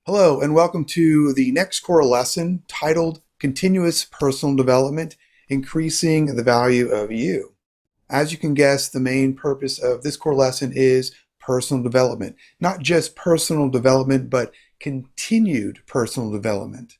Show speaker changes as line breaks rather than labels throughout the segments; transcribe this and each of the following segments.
Hello, and welcome to the next core lesson titled Continuous Personal Development, Increasing the Value of You. As you can guess, the main purpose of this core lesson is personal development. Not just personal development, but continued personal development.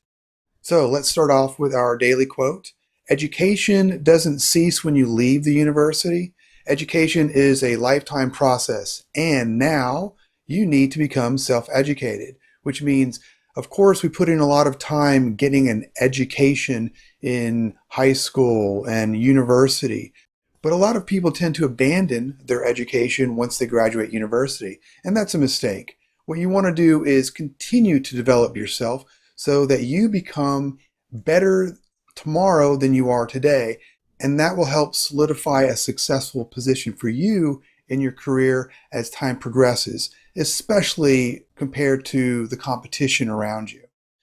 So let's start off with our daily quote. Education doesn't cease when you leave the university. Education is a lifetime process, and now you need to become self-educated, which means, of course, we put in a lot of time getting an education in high school and university, but a lot of people tend to abandon their education once they graduate university, and that's a mistake. What you want to do is continue to develop yourself so that you become better tomorrow than you are today, and that will help solidify a successful position for you in your career as time progresses, especially compared to the competition around you.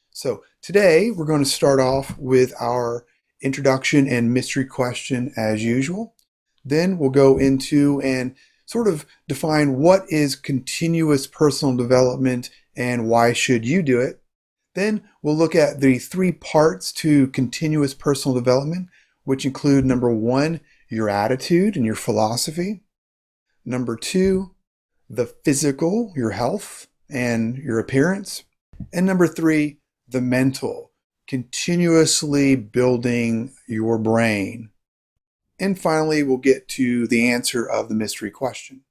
So today we're going to start off with our introduction and mystery question as usual. Then we'll go into and sort of define what is continuous personal development and why should you do it. Then we'll look at the 3 parts to continuous personal development, which include number 1, your attitude and your philosophy. Number 2, the physical, your health and your appearance. And number 3, the mental, continuously building your brain. And finally, we'll get to the answer of the mystery question.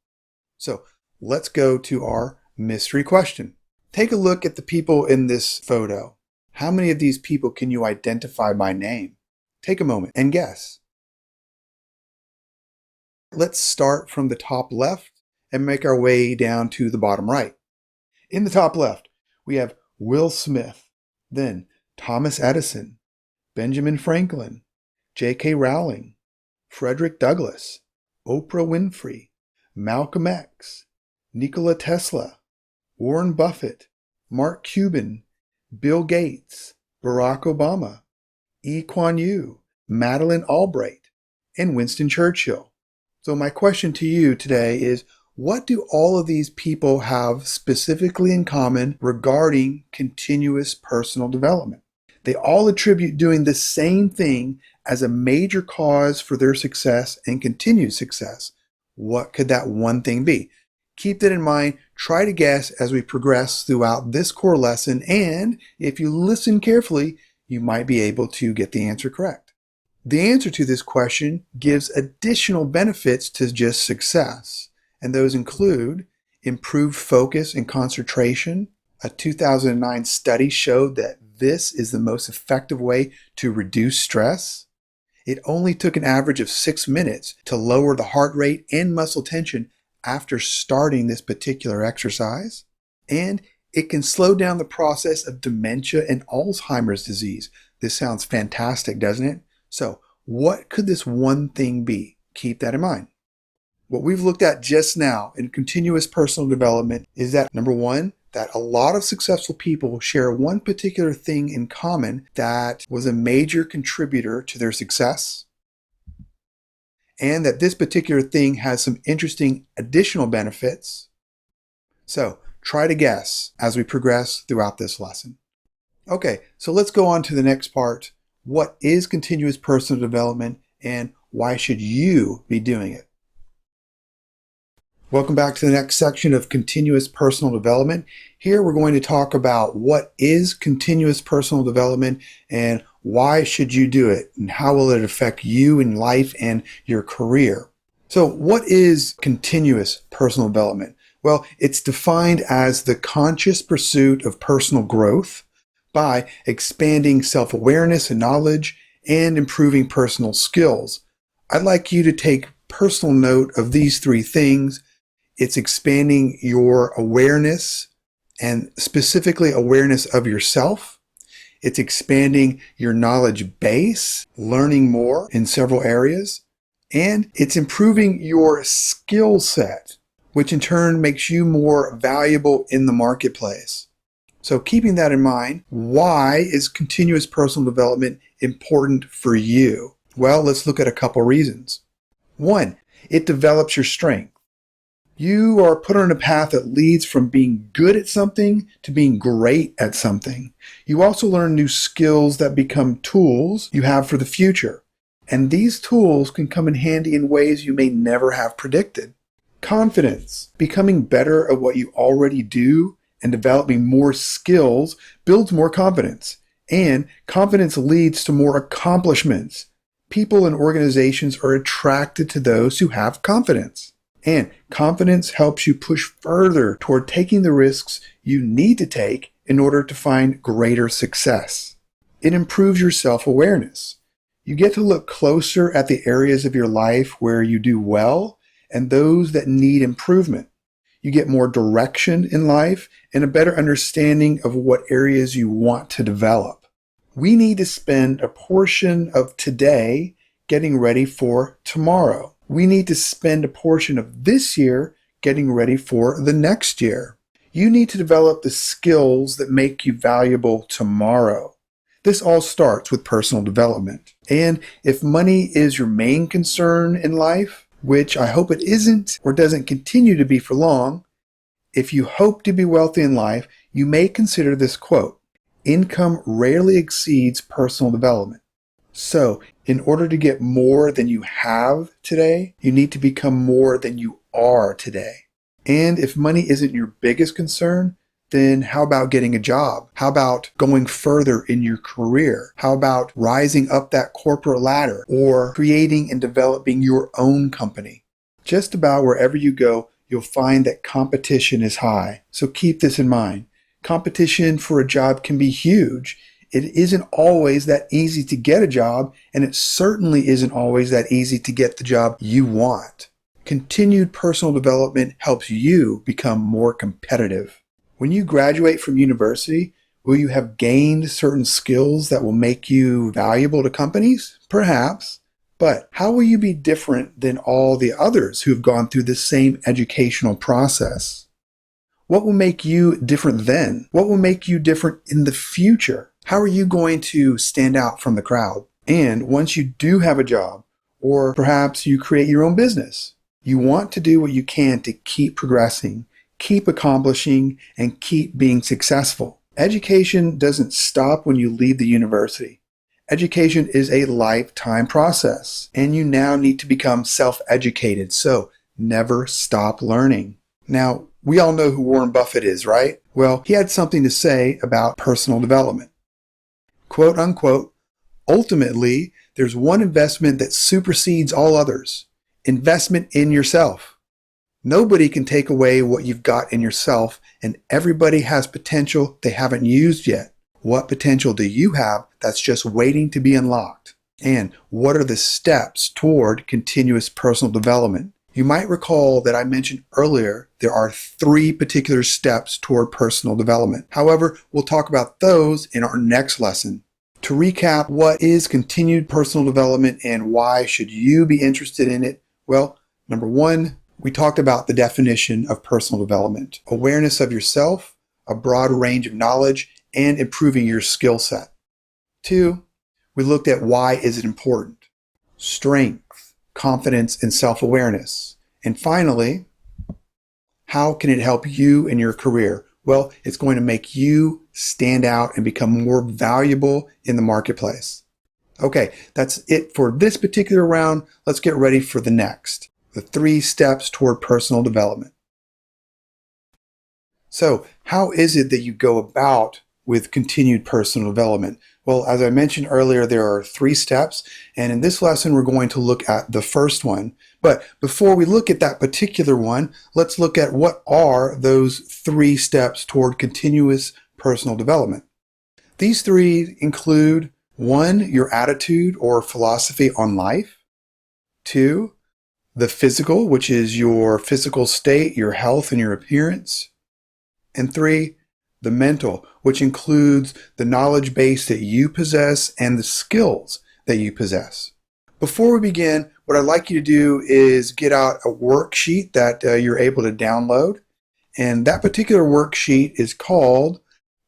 So let's go to our mystery question. Take a look at the people in this photo. How many of these people can you identify by name? Take a moment and guess. Let's start from the top left and make our way down to the bottom right. In the top left, we have Will Smith, then Thomas Edison, Benjamin Franklin, J.K. Rowling, Frederick Douglass, Oprah Winfrey, Malcolm X, Nikola Tesla, Warren Buffett, Mark Cuban, Bill Gates, Barack Obama, Lee Kuan Yew, Madeleine Albright, and Winston Churchill. So my question to you today is, what do all of these people have specifically in common regarding continuous personal development? They all attribute doing the same thing as a major cause for their success and continued success. What could that one thing be? Keep that in mind. Try to guess as we progress throughout this core lesson, and if you listen carefully, you might be able to get the answer correct. The answer to this question gives additional benefits to just success, and those include improved focus and concentration. A 2009 study showed that this is the most effective way to reduce stress. It only took an average of 6 minutes to lower the heart rate and muscle tension after starting this particular exercise. And it can slow down the process of dementia and Alzheimer's disease. This sounds fantastic, doesn't it? So what could this one thing be? Keep that in mind. What we've looked at just now in continuous personal development is that, number 1, that a lot of successful people share one particular thing in common that was a major contributor to their success, and that this particular thing has some interesting additional benefits. So try to guess as we progress throughout this lesson. Okay, so let's go on to the next part. What is continuous personal development and why should you be doing it? Welcome back to the next section of continuous personal development. Here we're going to talk about what is continuous personal development and why should you do it and how will it affect you in life and your career. So what is continuous personal development? Well, it's defined as the conscious pursuit of personal growth by expanding self-awareness and knowledge and improving personal skills. I'd like you to take personal note of these 3 things. It's expanding your awareness and specifically awareness of yourself. It's expanding your knowledge base, learning more in several areas, and it's improving your skill set, which in turn makes you more valuable in the marketplace. So keeping that in mind, why is continuous personal development important for you? Well, let's look at a couple reasons. 1, it develops your strength. You are put on a path that leads from being good at something to being great at something. You also learn new skills that become tools you have for the future. And these tools can come in handy in ways you may never have predicted. Confidence, becoming better at what you already do and developing more skills builds more confidence. And confidence leads to more accomplishments. People and organizations are attracted to those who have confidence. And confidence helps you push further toward taking the risks you need to take in order to find greater success. It improves your self-awareness. You get to look closer at the areas of your life where you do well and those that need improvement. You get more direction in life and a better understanding of what areas you want to develop. We need to spend a portion of today getting ready for tomorrow. We need to spend a portion of this year getting ready for the next year. You need to develop the skills that make you valuable tomorrow. This all starts with personal development. And if money is your main concern in life, which I hope it isn't or doesn't continue to be for long, if you hope to be wealthy in life, you may consider this quote: "Income rarely exceeds personal development." So, in order to get more than you have today, you need to become more than you are today. And if money isn't your biggest concern, then how about getting a job? How about going further in your career? How about rising up that corporate ladder or creating and developing your own company? Just about wherever you go, you'll find that competition is high. So keep this in mind. Competition for a job can be huge. It isn't always that easy to get a job, and it certainly isn't always that easy to get the job you want. Continued personal development helps you become more competitive. When you graduate from university, will you have gained certain skills that will make you valuable to companies? Perhaps. But how will you be different than all the others who have gone through the same educational process? What will make you different then? What will make you different in the future? How are you going to stand out from the crowd? And once you do have a job, or perhaps you create your own business, you want to do what you can to keep progressing, keep accomplishing, and keep being successful. Education doesn't stop when you leave the university. Education is a lifetime process, and you now need to become self-educated, so never stop learning. Now, we all know who Warren Buffett is, right? Well, he had something to say about personal development. Quote unquote, "Ultimately, there's one investment that supersedes all others. Investment in yourself. Nobody can take away what you've got in yourself, and everybody has potential they haven't used yet. What potential do you have that's just waiting to be unlocked? And what are the steps toward continuous personal development?" You might recall that I mentioned earlier there are 3 particular steps toward personal development. However, we'll talk about those in our next lesson. To recap, what is continued personal development and why should you be interested in it? Well, number 1, we talked about the definition of personal development: awareness of yourself, a broad range of knowledge, and improving your skill set. 2, we looked at why is it important: strength, confidence, and self-awareness. And finally, how can it help you in your career? Well, it's going to make you stand out and become more valuable in the marketplace. Okay, that's it for this particular round. Let's get ready for the next. The 3 steps toward personal development. So, how is it that you go about with continued personal development? Well, as I mentioned earlier, there are 3 steps, and in this lesson, we're going to look at the first one. But before we look at that particular one, let's look at what are those 3 steps toward continuous personal development. These 3 include 1, your attitude or philosophy on life; 2, the physical, which is your physical state, your health, and your appearance; and 3, the mental, which includes the knowledge base that you possess and the skills that you possess. Before we begin, what I'd like you to do is get out a worksheet that you're able to download. And that particular worksheet is called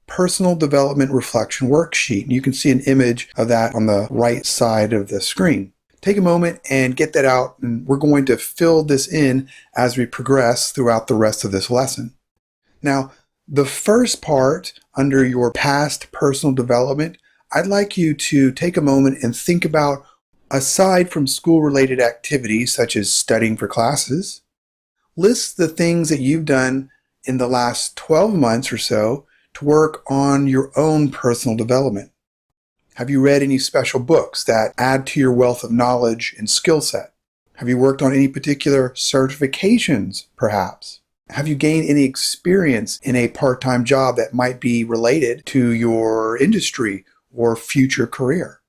Personal Development Reflection Worksheet. And you can see an image of that on the right side of the screen. Take a moment and get that out, and we're going to fill this in as we progress throughout the rest of this lesson. Now, the first part under your past personal development, I'd like you to take a moment and think about, aside from school-related activities such as studying for classes, list the things that you've done in the last 12 months or so to work on your own personal development. Have you read any special books that add to your wealth of knowledge and skill set? Have you worked on any particular certifications, perhaps? Have you gained any experience in a part-time job that might be related to your industry or future career?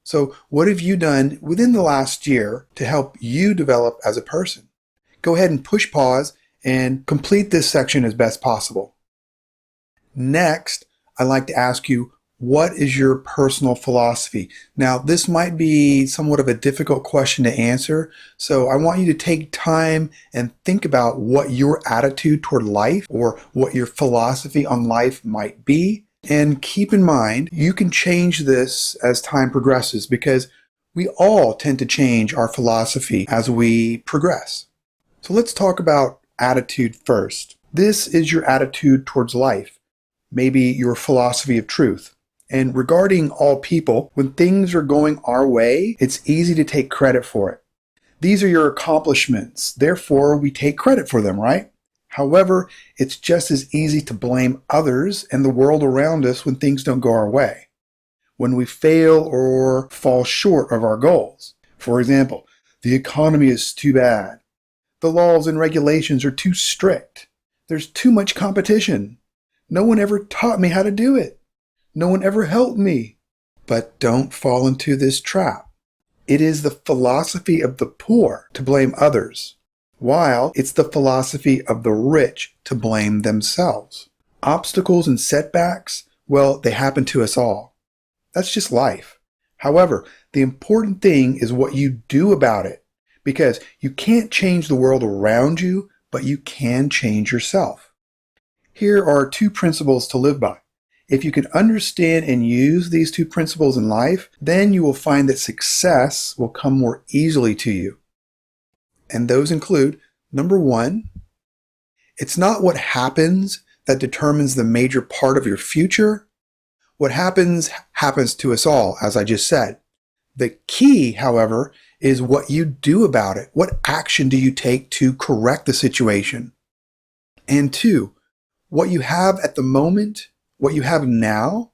So what have you done within the last year to help you develop as a person? Go ahead and push pause and complete this section as best possible. Next, I'd like to ask you, what is your personal philosophy? Now, this might be somewhat of a difficult question to answer, so I want you to take time and think about what your attitude toward life or what your philosophy on life might be. And keep in mind, you can change this as time progresses because we all tend to change our philosophy as we progress. So let's talk about attitude first. This is your attitude towards life, maybe your philosophy of truth. And regarding all people, when things are going our way, it's easy to take credit for it. These are your accomplishments, therefore we take credit for them, right? However, it's just as easy to blame others and the world around us when things don't go our way, when we fail or fall short of our goals. For example, the economy is too bad. The laws and regulations are too strict. There's too much competition. No one ever taught me how to do it. No one ever helped me. But don't fall into this trap. It is the philosophy of the poor to blame others, while it's the philosophy of the rich to blame themselves. Obstacles and setbacks, well, they happen to us all. That's just life. However, the important thing is what you do about it, because you can't change the world around you, but you can change yourself. Here are 2 principles to live by. If you can understand and use these 2 principles in life, then you will find that success will come more easily to you. And those include, number 1, it's not what happens that determines the major part of your future. What happens to us all, as I just said. The key, however, is what you do about it. What action do you take to correct the situation? And 2, what you have at the moment, what you have now,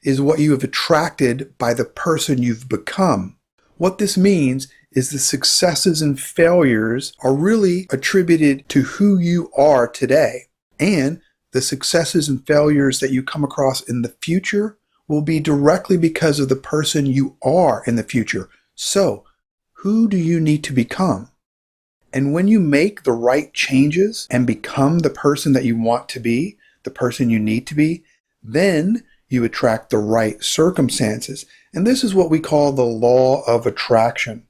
is what you have attracted by the person you've become. What this means is the successes and failures are really attributed to who you are today. And the successes and failures that you come across in the future will be directly because of the person you are in the future. So, who do you need to become? And when you make the right changes and become the person that you want to be, the person you need to be, then you attract the right circumstances. And this is what we call the law of attraction.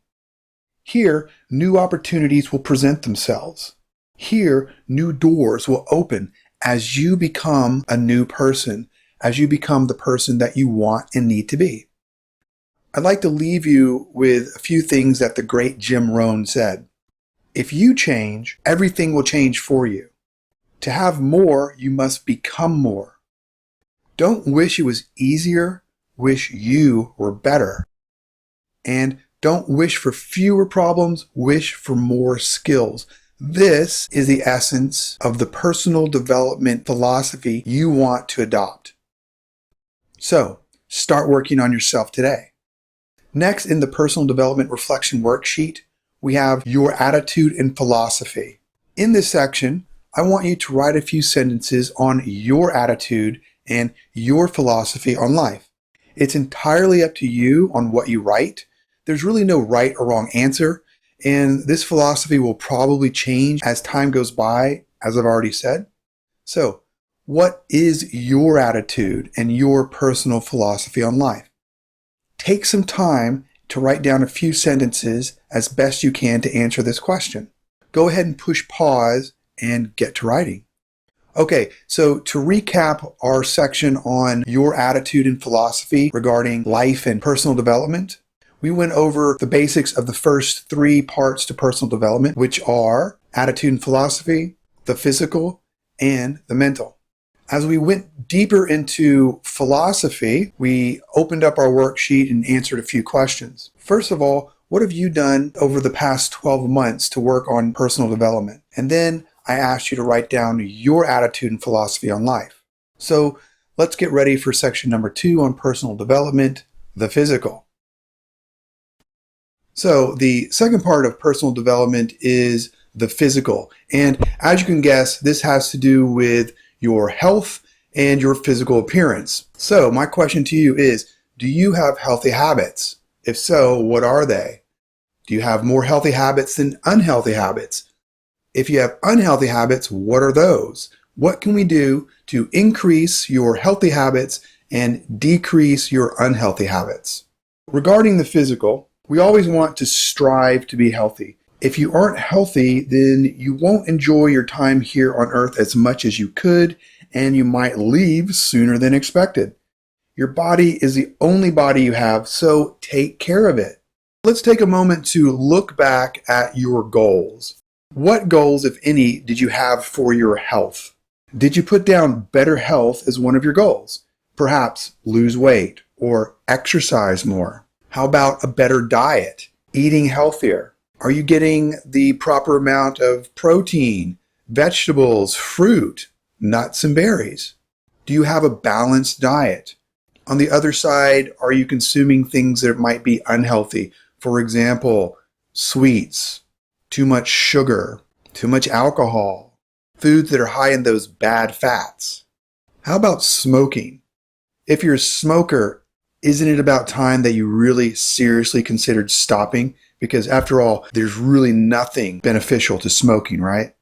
Here, new opportunities will present themselves. Here, new doors will open as you become a new person, as you become the person that you want and need to be. I'd like to leave you with a few things that the great Jim Rohn said. If you change, everything will change for you. To have more, you must become more. Don't wish it was easier, wish you were better. And don't wish for fewer problems, wish for more skills. This is the essence of the personal development philosophy you want to adopt. So, start working on yourself today. Next, in the personal development reflection worksheet, we have your attitude and philosophy. In this section, I want you to write a few sentences on your attitude and your philosophy on life. It's entirely up to you on what you write. There's really no right or wrong answer, and this philosophy will probably change as time goes by, as I've already said. So, what is your attitude and your personal philosophy on life? Take some time to write down a few sentences as best you can to answer this question. Go ahead and push pause and get to writing. Okay, so to recap our section on your attitude and philosophy regarding life and personal development, We went over the basics of the first three parts to personal development, which are attitude and philosophy, the physical, and the mental. As we went deeper into philosophy, we opened up our worksheet and answered a few questions. First of all, what have you done over the past 12 months to work on personal development? And then I asked you to write down your attitude and philosophy on life. So let's get ready for section number 2 on personal development, the physical. So the second part of personal development is the physical. And as you can guess, this has to do with your health and your physical appearance. So my question to you is, do you have healthy habits? If so, what are they? Do you have more healthy habits than unhealthy habits? If you have unhealthy habits, what are those? What can we do to increase your healthy habits and decrease your unhealthy habits? Regarding the physical, we always want to strive to be healthy. If you aren't healthy, then you won't enjoy your time here on earth as much as you could, and you might leave sooner than expected. Your body is the only body you have, so take care of it. Let's take a moment to look back at your goals. What goals, if any, did you have for your health? Did you put down better health as one of your goals? Perhaps lose weight or exercise more. How about a better diet, eating healthier? Are you getting the proper amount of protein, vegetables, fruit, nuts, and berries? Do you have a balanced diet? On the other side, are you consuming things that might be unhealthy? For example, sweets, too much sugar, too much alcohol, foods that are high in those bad fats. How about smoking? If you're a smoker, isn't it about time that you really seriously considered stopping? Because after all, there's really nothing beneficial to smoking, right?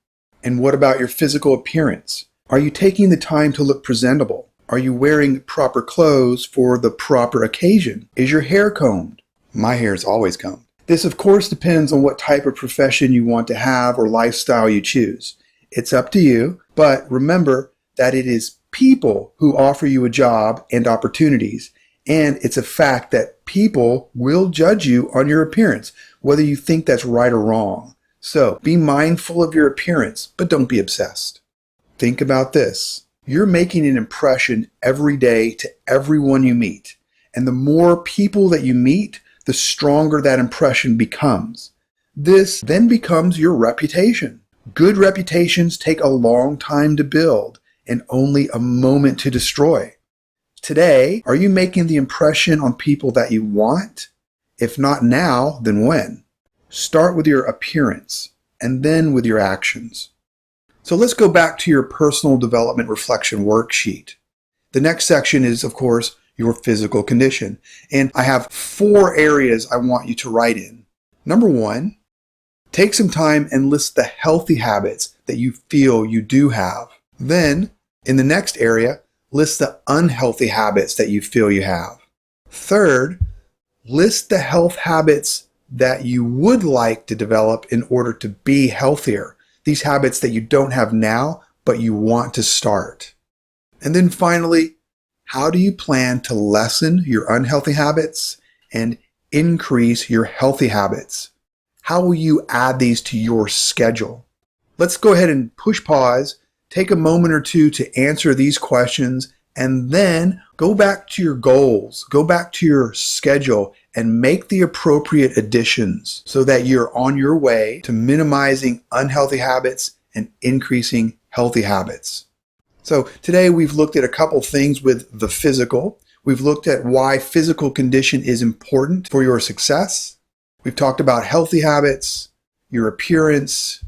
And what about your physical appearance? Are you taking the time to look presentable? Are you wearing proper clothes for the proper occasion? Is your hair combed? My hair is always combed. This, of course, depends on what type of profession you want to have or lifestyle you choose. It's up to you, but remember that it is people who offer you a job and opportunities. And it's a fact that people will judge you on your appearance, whether you think that's right or wrong. So be mindful of your appearance, but don't be obsessed. Think about this. You're making an impression every day to everyone you meet. And the more people that you meet, the stronger that impression becomes. This then becomes your reputation. Good reputations take a long time to build and only a moment to destroy. Today, are you making the impression on people that you want? If not now, then when? Start with your appearance and then with your actions. So let's go back to your personal development reflection worksheet. The next section is, of course, your physical condition. And I have 4 areas I want you to write in. Number 1, take some time and list the healthy habits that you feel you do have. Then, in the next area, list the unhealthy habits that you feel you have. Third, list the health habits that you would like to develop in order to be healthier. These habits that you don't have now, but you want to start. And then finally, how do you plan to lessen your unhealthy habits and increase your healthy habits? How will you add these to your schedule? Let's go ahead and push pause, take a moment or two to answer these questions, and then go back to your goals, go back to your schedule, and make the appropriate additions so that you're on your way to minimizing unhealthy habits and increasing healthy habits. So today we've looked at a couple things with the physical. We've looked at why physical condition is important for your success. We've talked about healthy habits, your appearance,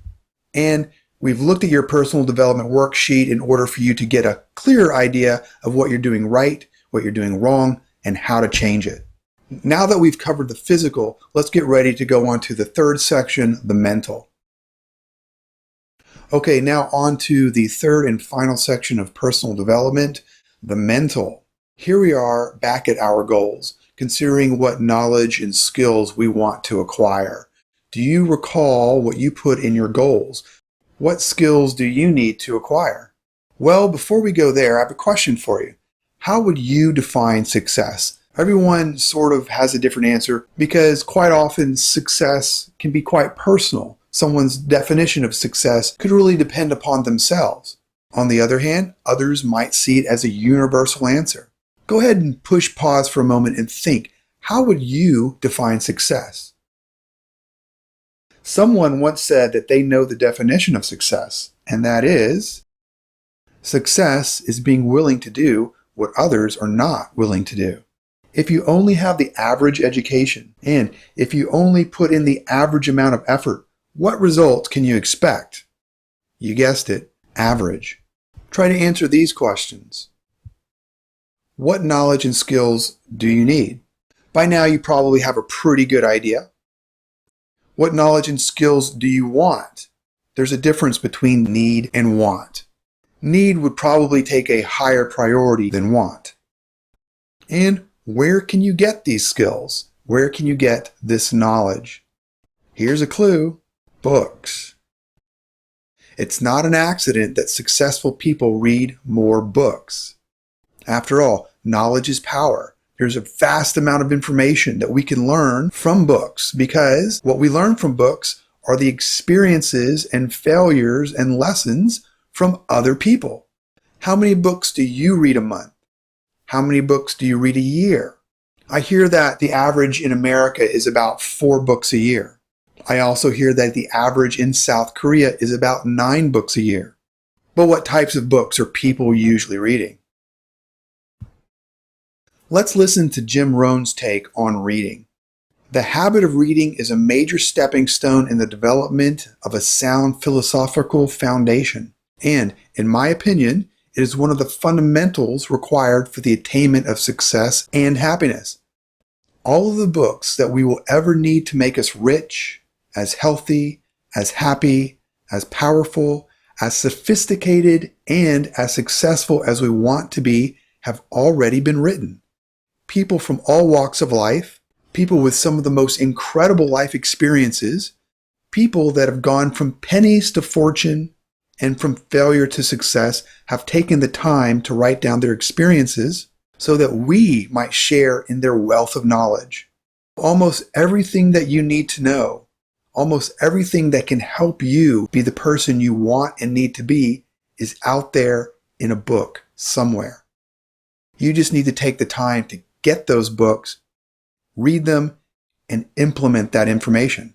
and we've looked at your personal development worksheet in order for you to get a clearer idea of what you're doing right, what you're doing wrong, and how to change it. Now that we've covered the physical, let's get ready to go on to the third section, the mental. Okay, now on to the third and final section of personal development, the mental. Here we are back at our goals, considering what knowledge and skills we want to acquire. Do you recall what you put in your goals? What skills do you need to acquire? Well, before we go there, I have a question for you. How would you define success? Everyone sort of has a different answer because quite often success can be quite personal. Someone's definition of success could really depend upon themselves. On the other hand, others might see it as a universal answer. Go ahead and push pause for a moment and think, how would you define success? Someone once said that they know the definition of success, and that is, success is being willing to do what others are not willing to do. If you only have the average education, and if you only put in the average amount of effort, what results can you expect? You guessed it, average. Try to answer these questions. What knowledge and skills do you need? By now you probably have a pretty good idea. What knowledge and skills do you want? There's a difference between need and want. Need would probably take a higher priority than want. And where can you get these skills? Where can you get this knowledge? Here's a clue: books. It's not an accident that successful people read more books. After all, knowledge is power. There's a vast amount of information that we can learn from books because what we learn from books are the experiences and failures and lessons from other people. How many books do you read a month? How many books do you read a year? I hear that the average in America is about 4 books a year. I also hear that the average in South Korea is about 9 books a year. But what types of books are people usually reading? Let's listen to Jim Rohn's take on reading. The habit of reading is a major stepping stone in the development of a sound philosophical foundation. And, in my opinion, it is one of the fundamentals required for the attainment of success and happiness. All of the books that we will ever need to make us rich, as healthy, as happy, as powerful, as sophisticated, and as successful as we want to be have already been written. People from all walks of life, people with some of the most incredible life experiences, people that have gone from pennies to fortune and from failure to success have taken the time to write down their experiences so that we might share in their wealth of knowledge. Almost everything that you need to know, almost everything that can help you be the person you want and need to be is out there in a book somewhere. You just need to take the time to get those books, read them, and implement that information.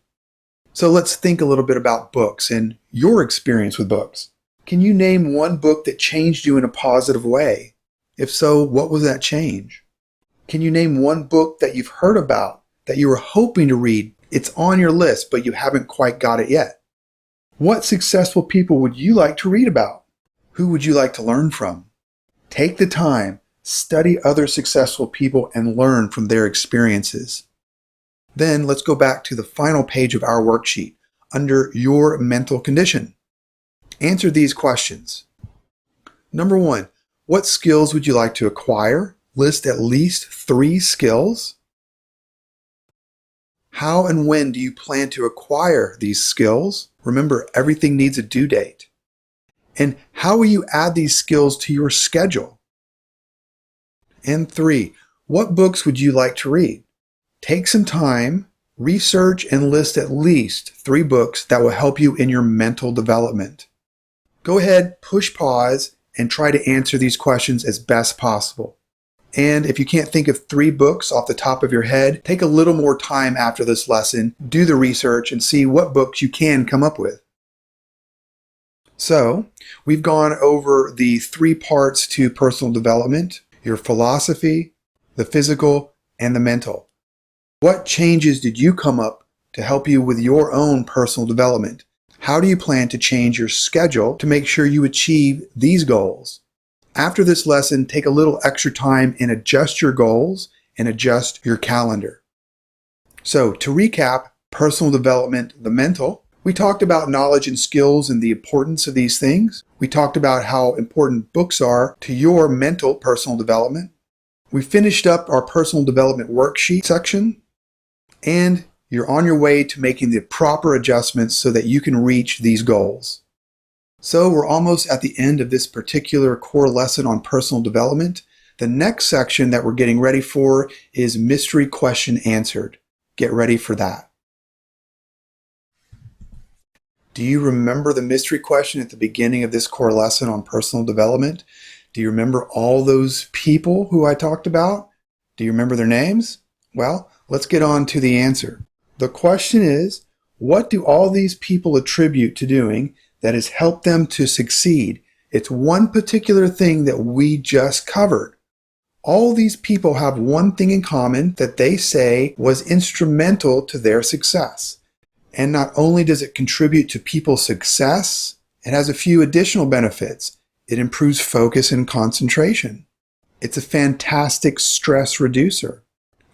So let's think a little bit about books and your experience with books. Can you name one book that changed you in a positive way? If so, what was that change? Can you name one book that you've heard about that you were hoping to read? It's on your list, but you haven't quite got it yet. What successful people would you like to read about? Who would you like to learn from? Take the time, study other successful people, and learn from their experiences. Then let's go back to the final page of our worksheet under your mental condition. Answer these questions. Number 1, what skills would you like to acquire? List at least 3 skills. How and when do you plan to acquire these skills? Remember, everything needs a due date. And how will you add these skills to your schedule? And 3, what books would you like to read? Take some time, research, and list at least 3 books that will help you in your mental development. Go ahead, push pause, and try to answer these questions as best possible. And if you can't think of 3 books off the top of your head, take a little more time after this lesson, do the research, and see what books you can come up with. So, we've gone over the 3 parts to personal development: your philosophy, the physical, and the mental. What changes did you come up to help you with your own personal development? How do you plan to change your schedule to make sure you achieve these goals? After this lesson, take a little extra time and adjust your goals and adjust your calendar. So, to recap, personal development, the mental, we talked about knowledge and skills and the importance of these things. We talked about how important books are to your mental personal development. We finished up our personal development worksheet section, and you're on your way to making the proper adjustments so that you can reach these goals. So we're almost at the end of this particular core lesson on personal development. The next section that we're getting ready for is mystery question answered. Get ready for that. Do you remember the mystery question at the beginning of this core lesson on personal development? Do you remember all those people who I talked about? Do you remember their names? Well, let's get on to the answer. The question is, what do all these people attribute to doing that has helped them to succeed? It's one particular thing that we just covered. All these people have one thing in common that they say was instrumental to their success. And not only does it contribute to people's success, it has a few additional benefits. It improves focus and concentration. It's a fantastic stress reducer.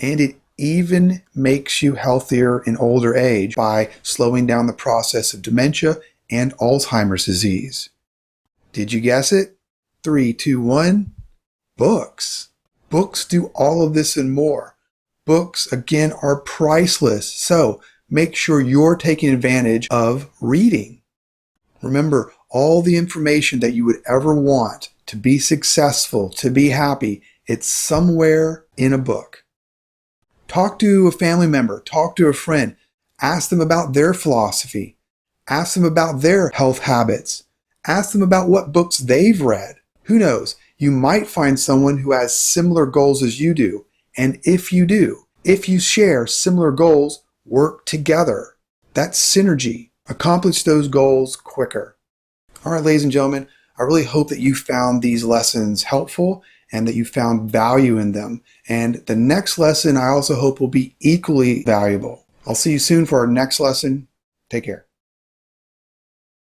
And it even makes you healthier in older age by slowing down the process of dementia and Alzheimer's disease. Did you guess it? 3, 2, 1. Books. Books do all of this and more. Books, again, are priceless. So make sure you're taking advantage of reading. Remember, all the information that you would ever want to be successful, to be happy, it's somewhere in a book. Talk to a family member, talk to a friend, ask them about their philosophy, ask them about their health habits, ask them about what books they've read. Who knows, you might find someone who has similar goals as you do. And if you do, if you share similar goals, work together. That's synergy. Accomplish those goals quicker. All right, ladies and gentlemen, I really hope that you found these lessons helpful and that you found value in them. And the next lesson I also hope will be equally valuable. I'll see you soon for our next lesson. Take care.